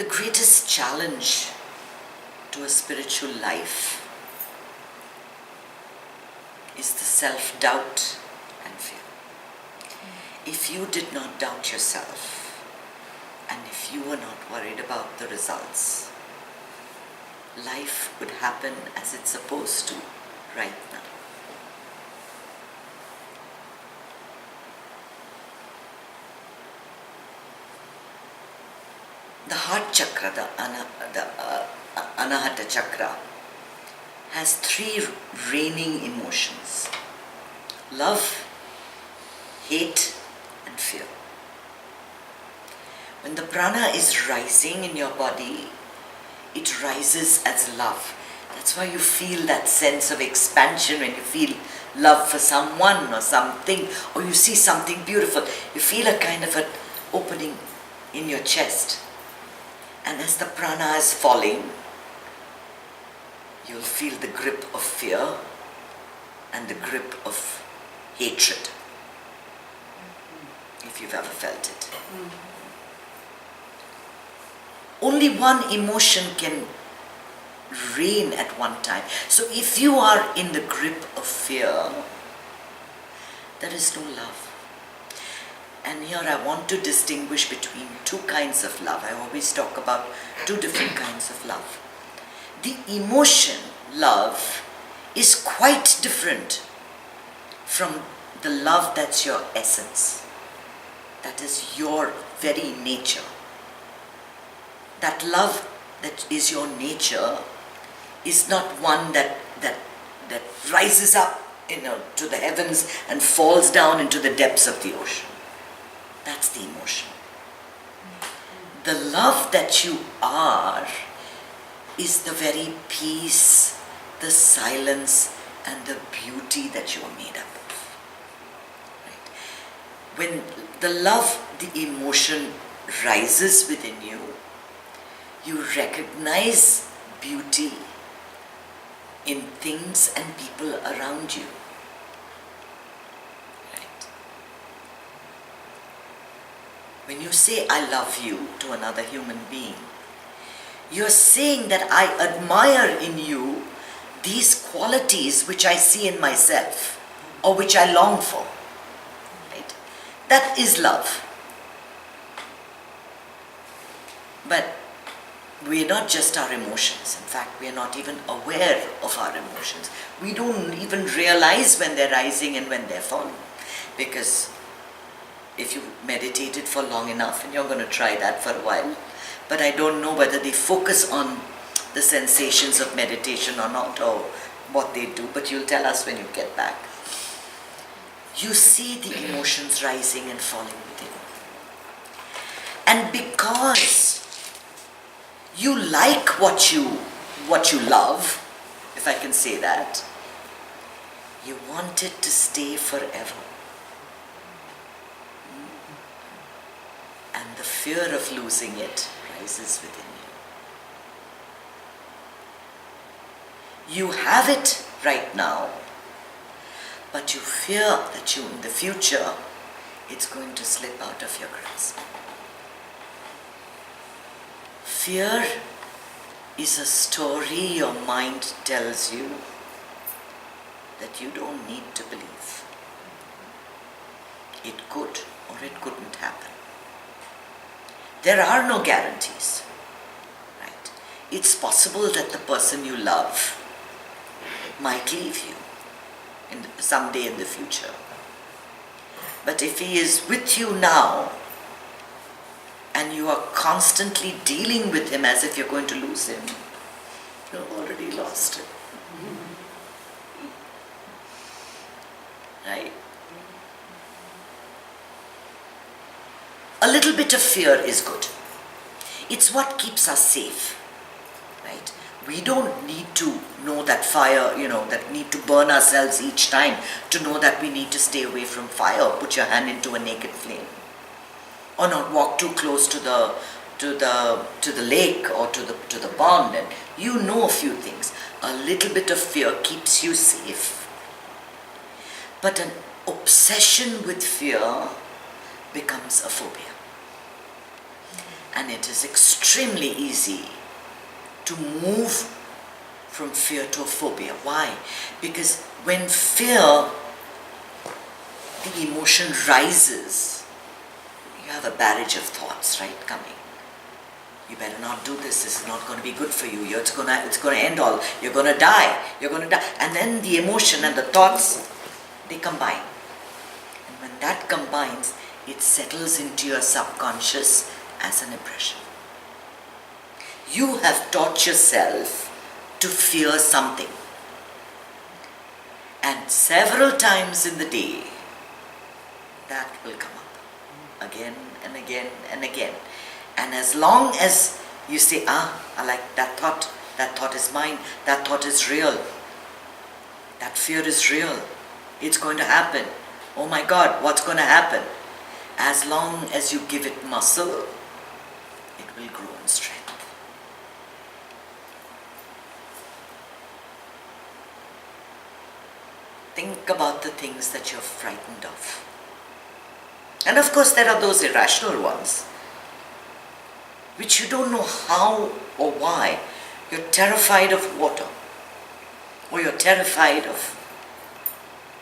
The greatest challenge to a spiritual life is the self-doubt and fear. If you did not doubt yourself, and if you were not worried about the results, life would happen as it's supposed to right now. The heart chakra, the Anahata chakra, has 3 reigning emotions: love, hate, and fear. When the prana is rising in your body, it rises as love. That's why you feel that sense of expansion when you feel love for someone or something, or you see something beautiful. You feel a kind of an opening in your chest. And as the prana is falling, you'll feel the grip of fear and the grip of hatred, if you've ever felt it. Only one emotion can reign at one time. So if you are in the grip of fear, there is no love. And here I want to distinguish between 2 kinds of love. I always talk about 2 different kinds of love. The emotion, love, is quite different from the love that's your essence. That is your very nature. That love that is your nature is not one that rises up, to the heavens and falls down into the depths of the ocean. That's the emotion. The love that you are is the very peace, the silence, and the beauty that you are made up of. Right? When the love, the emotion rises within you, you recognize beauty in things and people around you. Right? When you say I love you to another human being, you're saying that I admire in you these qualities which I see in myself or which I long for. Right? That is love. But we are not just our emotions. In fact, we are not even aware of our emotions. We don't even realize when they're rising and when they're falling. Because if you meditated for long enough, and you're going to try that for a while, but I don't know whether they focus on the sensations of meditation or not, or what they do, but you'll tell us when you get back. You see the emotions rising and falling within. And because you like what you love, if I can say that, you want it to stay forever. And the fear of losing it rises within you. You have it right now, but you fear that in the future, it's going to slip out of your grasp. Fear is a story your mind tells you that you don't need to believe. It could or it couldn't happen. There are no guarantees. Right? It's possible that the person you love might leave you someday in the future. But if he is with you now, and you are constantly dealing with him as if you're going to lose him, you've already lost him. Right? A little bit of fear is good. It's what keeps us safe. Right? We don't need to know that fire, that need to burn ourselves each time to know that we need to stay away from fire or put your hand into a naked flame. Or not walk too close to the lake or to the pond, and you know a few things. A little bit of fear keeps you safe. But an obsession with fear becomes a phobia. And it is extremely easy to move from fear to a phobia. Why? Because when fear, the emotion rises, you have a barrage of thoughts, right, coming. You better not do this. This is not going to be good for you. It's going to end all. You're going to die. You're going to die. And then the emotion and the thoughts, they combine. And when that combines, it settles into your subconscious as an impression. You have taught yourself to fear something. And several times in the day, that will come up again and again and again. And as long as you say, I like that thought is mine, that thought is real, that fear is real, it's going to happen, oh my God, what's going to happen? As long as you give it muscle, it will grow in strength. Think about the things that you're frightened of. And of course there are those irrational ones, which you don't know how or why. You're terrified of water, or you're terrified of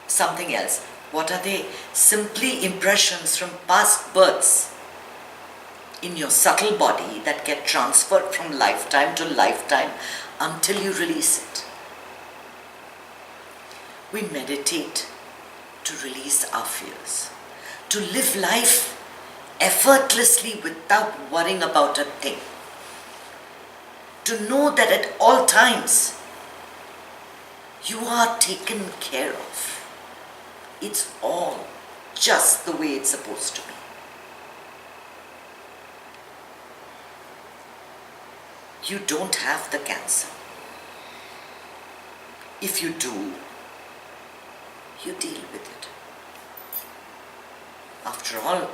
something else. What are they? Simply impressions from past births in your subtle body that get transferred from lifetime to lifetime until you release it. We meditate to release our fears, to live life effortlessly without worrying about a thing. To know that at all times you are taken care of. It's all just the way it's supposed to be. You don't have the cancer. If you do, you deal with it. After all,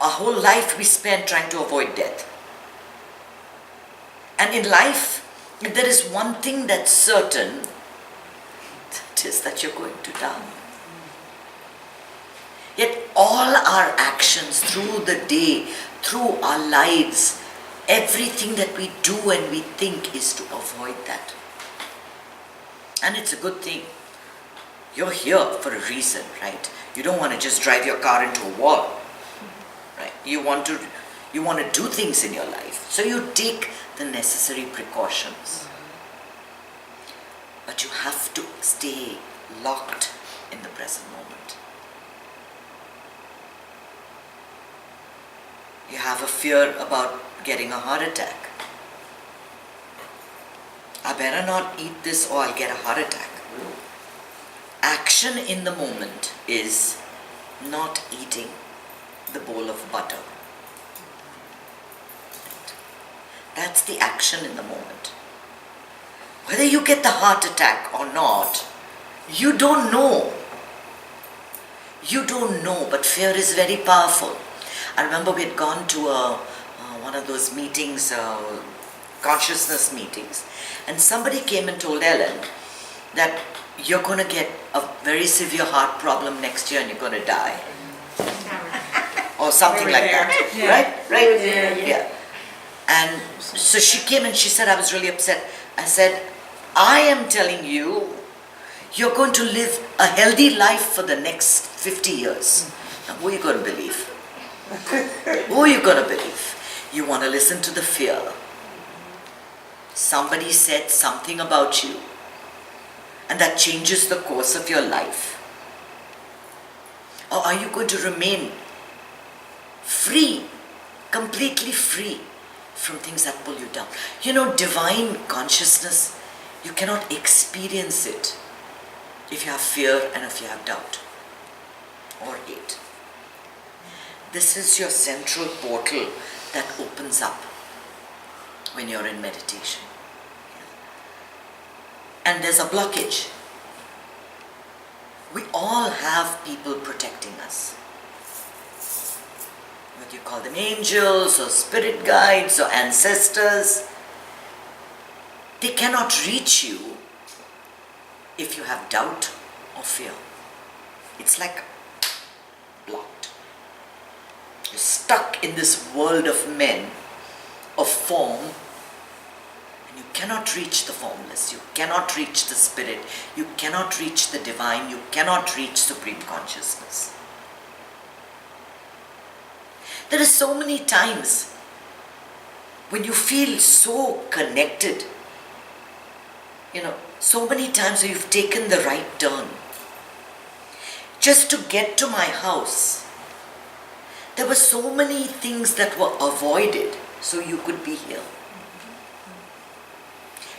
our whole life we spend trying to avoid death. And in life, if there is one thing that's certain, it is that you're going to die. Yet all our actions through the day, through our lives, everything that we do and we think is to avoid that. And it's a good thing. You're here for a reason, right? You don't want to just drive your car into a wall, right? You want to do things in your life. So you take the necessary precautions. But you have to stay locked in the present moment. You have a fear about getting a heart attack. I better not eat this or I'll get a heart attack. Action in the moment is not eating the bowl of butter. That's the action in the moment. Whether you get the heart attack or not, you don't know. You don't know, but fear is very powerful. I remember we had gone to one of those meetings, consciousness meetings, and somebody came and told Ellen that you're going to get a very severe heart problem next year and you're going to die. Or something like that. Yeah. Right? Yeah. And so she came and she said, I was really upset. I said, I am telling you, you're going to live a healthy life for the next 50 years. Now, who are you going to believe? Who are you going to believe? You want to listen to the fear. Somebody said something about you, and that changes the course of your life. Or are you going to remain free, completely free from things that pull you down? You know, divine consciousness, you cannot experience it if you have fear and if you have doubt or hate. This is your central portal that opens up when you're in meditation. And there's a blockage. We all have people protecting us. Whether you call them angels or spirit guides or ancestors, they cannot reach you if you have doubt or fear. It's like blocked. You're stuck in this world of men, of form, and you cannot reach the formless, you cannot reach the spirit, you cannot reach the divine, you cannot reach supreme consciousness. There are so many times when you feel so connected, so many times where you've taken the right turn. Just to get to my house, there were so many things that were avoided so you could be here.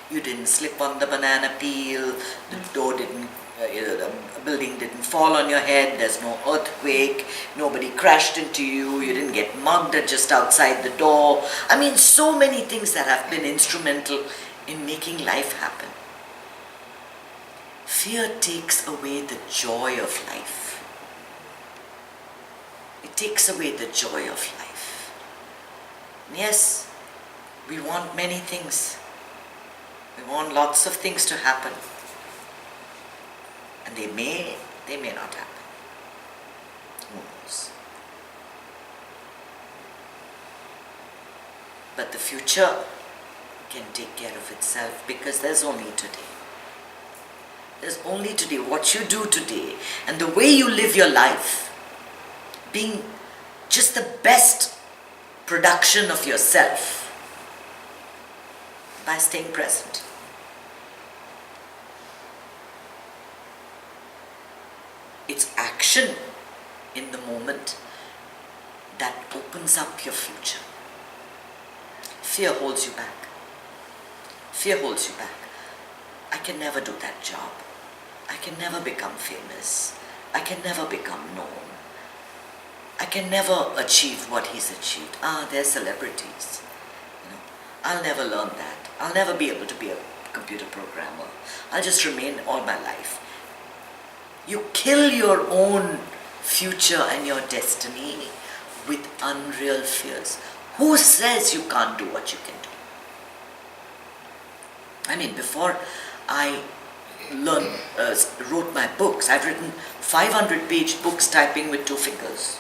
You didn't slip on the banana peel, the door didn't, the building didn't fall on your head, there's no earthquake, nobody crashed into you, you didn't get mugged just outside the door. I mean, so many things that have been instrumental in making life happen. Fear takes away the joy of life. It takes away the joy of life. Yes, we want many things. We want lots of things to happen. And they may not happen. Who knows? But the future can take care of itself, because there's only today. There's only today. What you do today and the way you live your life, being just the best production of yourself by staying present. It's action in the moment that opens up your future. Fear holds you back. Fear holds you back. I can never do that job. I can never become famous. I can never become known. I can never achieve what he's achieved. They're celebrities. I'll never learn that. I'll never be able to be a computer programmer. I'll just remain all my life. You kill your own future and your destiny with unreal fears. Who says you can't do what you can do? I mean, before I wrote my books, I've written 500-page books typing with 2 fingers.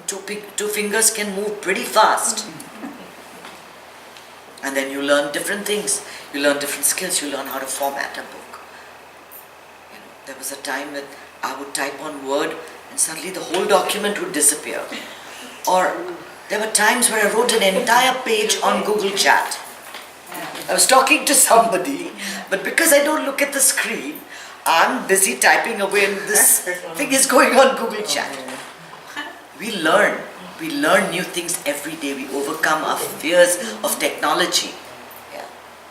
Two fingers can move pretty fast. And then you learn different things. You learn different skills. You learn how to format a book. There was a time that I would type on Word and suddenly the whole document would disappear. Or there were times where I wrote an entire page on Google Chat. I was talking to somebody, but because I don't look at the screen, I'm busy typing away and this thing is going on Google Chat. We learn new things every day. We overcome our fears of technology. Yeah.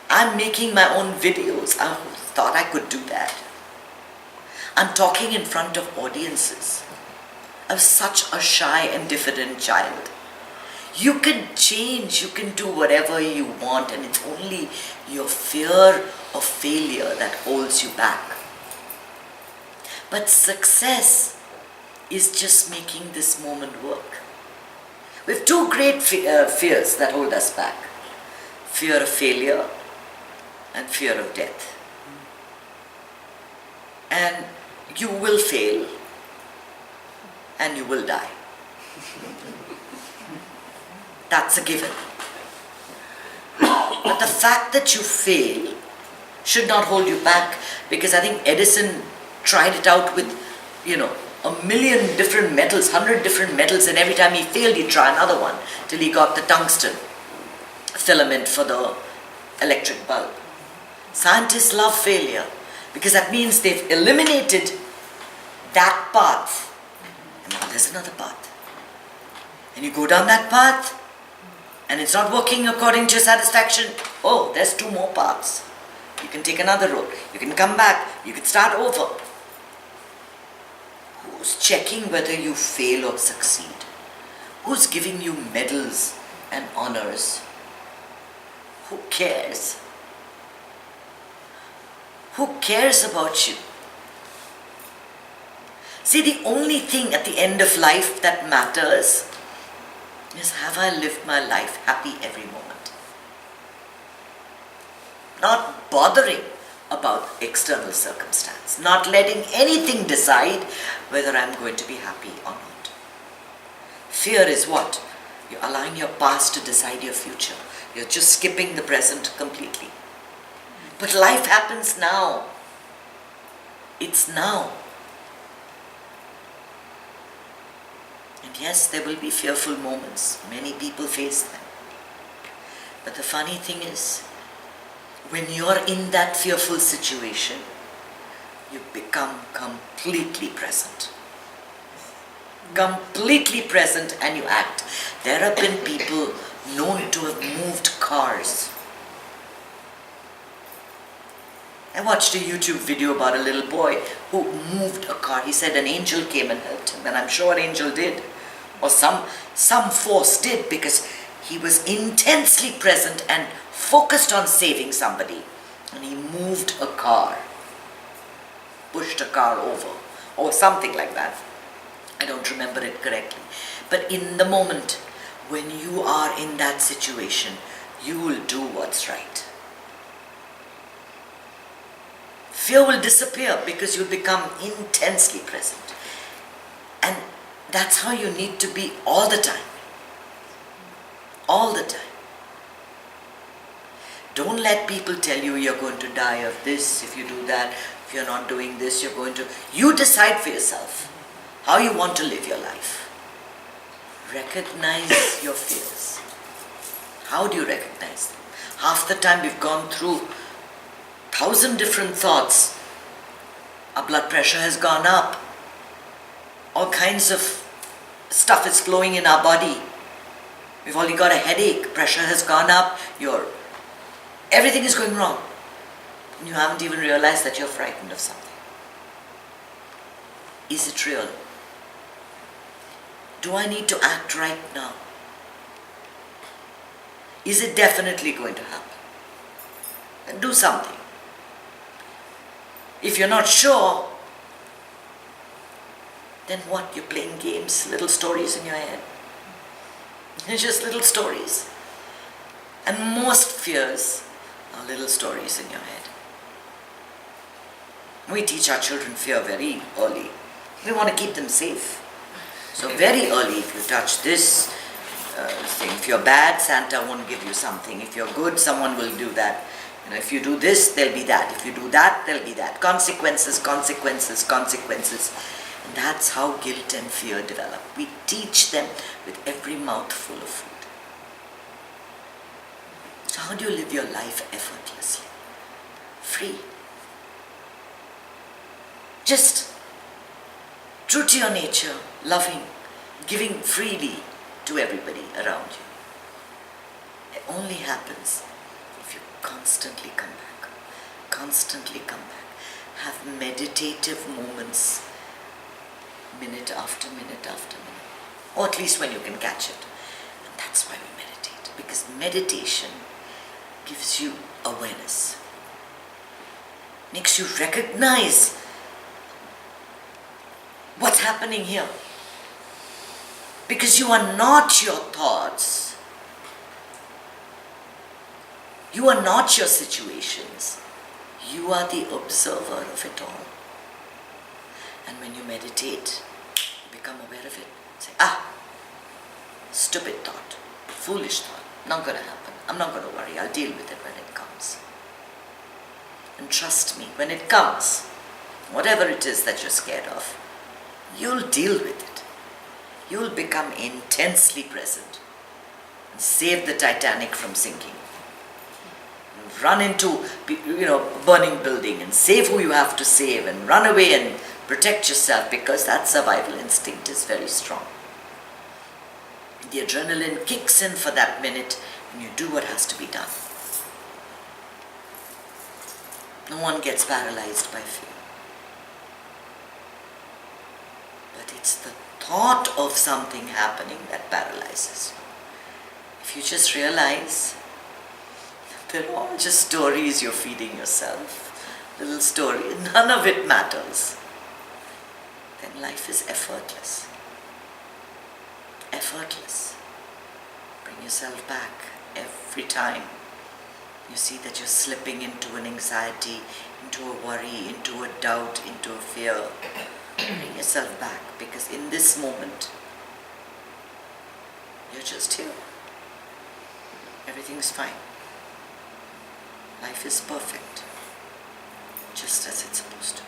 I'm making my own videos. I thought I could do that. I'm talking in front of audiences. I was such a shy and diffident child. You can change, you can do whatever you want, and it's only your fear of failure that holds you back. But success is just making this moment work. We have 2 great fears that hold us back. Fear of failure and fear of death. And you will fail and you will die. That's a given. But the fact that you fail should not hold you back, because I think Edison tried it out with, 1 million different metals, 100 different metals, and every time he failed, he'd try another one till he got the tungsten filament for the electric bulb. Scientists love failure because that means they've eliminated that path. And now there's another path. And you go down that path, and it's not working according to your satisfaction. Oh, there's 2 more paths. You can take another road. You can come back. You can start over. Who's checking whether you fail or succeed? Who's giving you medals and honors? Who cares? Who cares about you? See, the only thing at the end of life that matters is, have I lived my life happy every moment? Not bothering about external circumstance, not letting anything decide whether I'm going to be happy or not. Fear is what? You're allowing your past to decide your future. You're just skipping the present completely. But life happens now. It's now. And yes, there will be fearful moments. Many people face them. But the funny thing is, when you're in that fearful situation, you become completely present. Completely present, and you act. There have been people known to have moved cars. I watched a YouTube video about a little boy who moved a car. He said an angel came and helped him, and I'm sure an angel did. Or some force did, because he was intensely present and focused on saving somebody. And he moved a car. Pushed a car over. Or something like that. I don't remember it correctly. But in the moment, when you are in that situation, you will do what's right. Fear will disappear because you'll become intensely present. And that's how you need to be all the time. All the time. Don't let people tell you you're going to die of this if you do that. If you're not doing this, you're going to... You decide for yourself how you want to live your life. Recognize your fears. How do you recognize them? Half the time we've gone through 1,000 different thoughts. Our blood pressure has gone up. All kinds of stuff is flowing in our body. We've only got a headache. Pressure has gone up. Everything is going wrong. And you haven't even realized that you're frightened of something. Is it real? Do I need to act right now? Is it definitely going to happen? Then do something. If you're not sure, then what? You're playing games, little stories in your head. It's just little stories. And most fears are little stories in your head. We teach our children fear very early. We want to keep them safe. So very early, if you touch this thing, if you're bad, Santa won't give you something. If you're good, someone will do that. If you do this, there'll be that. If you do that, there'll be that. Consequences, consequences, consequences. And that's how guilt and fear develop. We teach them with every mouthful of food. So how do you live your life effortlessly? Free. Just true to your nature, loving, giving freely to everybody around you. It only happens if you constantly come back. Constantly come back. Have meditative moments, minute after minute after minute. Or at least when you can catch it. And that's why we meditate. Because meditation gives you awareness. Makes you recognize what's happening here. Because you are not your thoughts. You are not your situations. You are the observer of it all. And when you meditate, you become aware of it. Say, stupid thought, foolish thought, not going to happen. I'm not going to worry. I'll deal with it when it comes. And trust me, when it comes, whatever it is that you're scared of, you'll deal with it. You'll become intensely present and save the Titanic from sinking. Run into a burning building and save who you have to save and run away and protect yourself, because that survival instinct is very strong. The adrenaline kicks in for that minute and you do what has to be done. No one gets paralyzed by fear. But it's the thought of something happening that paralyzes you. If you just realize they're all just stories you're feeding yourself, little story, none of it matters, then life is effortless. Effortless. Bring yourself back every time. You see that you're slipping into an anxiety, into a worry, into a doubt, into a fear. Bring yourself back, because in this moment, you're just here. Everything's fine. Life is perfect, just as it's supposed to.